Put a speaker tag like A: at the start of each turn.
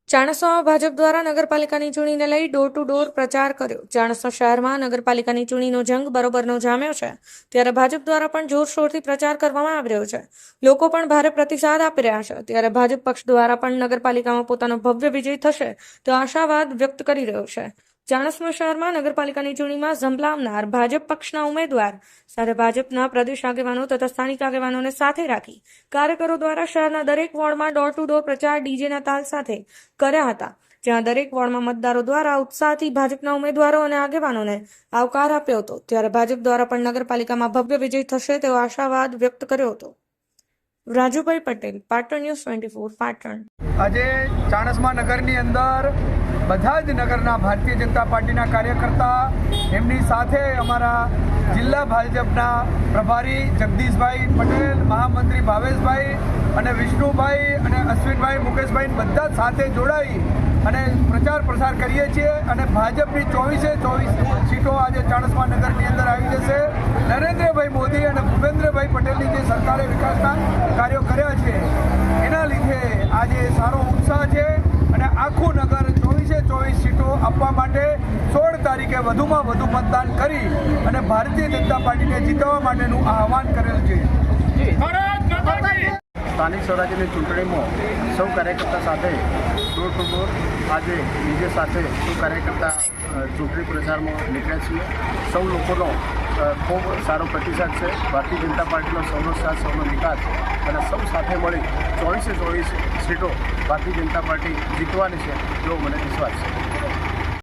A: ચાણસ્મામાં ભાજપ દ્વારા નગરપાલિકાની ચૂંટણીને લઈ ડોર ટુ ડોર પ્રચાર કર્યો। ચાણસ્મા શહેરમાં નગરપાલિકાની ચૂંટણીનો જંગ બરોબરનો જામ્યો છે, ત્યારે ભાજપ દ્વારા પણ જોરશોરથી પ્રચાર કરવામાં આવી રહ્યો છે। લોકો પણ ભારે પ્રતિસાદ આપી રહ્યા છે, ત્યારે ભાજપ પક્ષ દ્વારા પણ નગરપાલિકામાં પોતાનો ભવ્ય વિજય થશે તો આશાવાદ વ્યક્ત કરી રહ્યો છે। ચાણસ્મા શહેરમાં નગરપાલિકાની ચૂંટણીમાં ઝંપલાવનાર ભાજપ પક્ષના ઉમેદવાર સાથે ભાજપના પ્રદેશ આગેવાનો તથા સ્થાનિક આગેવાનોને સાથે રાખી કાર્યકરો દ્વારા શહેરના દરેક વોર્ડમાં ડોર ટુ ડોર પ્રચાર ડીજેના તાલ સાથે કર્યા હતા, જ્યાં દરેક વોર્ડમાં મતદારો દ્વારા ઉત્સાહથી ભાજપના ઉમેદવારો અને આગેવાનોને આવકાર આપ્યો હતો। ત્યારે ભાજપ દ્વારા પણ નગરપાલિકામાં ભવ્ય વિજય થશે તેવો આશાવાદ વ્યક્ત કર્યો હતો। રાજુભાઈ પટેલ, પાટણ ન્યૂઝ 24, પાટણ।
B: આજે ચાણસ્મા નગરની અંદર બધા જ નગરના ભારતીય જનતા પાર્ટીના કાર્યકર્તા, એમની સાથે અમારા જિલ્લા ભાજપના પ્રભારી જગદીશભાઈ પટેલ, મહામંત્રી ભાવેશભાઈ અને વિષ્ણુભાઈ અને અશ્વિનભાઈ, મુકેશભાઈ બધા સાથે જોડાઈ અને પ્રચાર પ્રસાર કરીએ છીએ અને ભાજપની 24 સીટો આજે ચાણસ્મા નગરની અંદર આવી જશે। નરેન્દ્રભાઈ મોદી અને ભૂપેન્દ્રભાઈ પટેલની જે સરકારે વિકાસના કાર્યો કર્યા છે એના લીધે આજે સારો ઉત્સાહ છે અને આખું નગર 24 સીટો આપવા માટે 16 તારીખે વધુમાં વધુ મતદાન કરી અને ભારતીય જનતા પાર્ટીને જીતવા માટેનું આહવાન કરેલ છે।
C: સ્થાનિક સ્વરાજ્યની ચૂંટણીમાં સૌ કાર્યકર્તા સાથે ડોર ટુ ડોર આજે ડીજે સાથે સૌ કાર્યકર્તા ચૂંટણી પ્રચારમાં નીકળ્યા છીએ। સૌ લોકોનો ખૂબ સારો પ્રતિસાદ છે। ભારતીય જનતા પાર્ટીનો સૌનો સાથ, સૌનો વિકાસ અને સૌ સાથે મળી 24 સીટો ભારતીય જનતા પાર્ટી જીતવાની છે એવો મને વિશ્વાસ છે।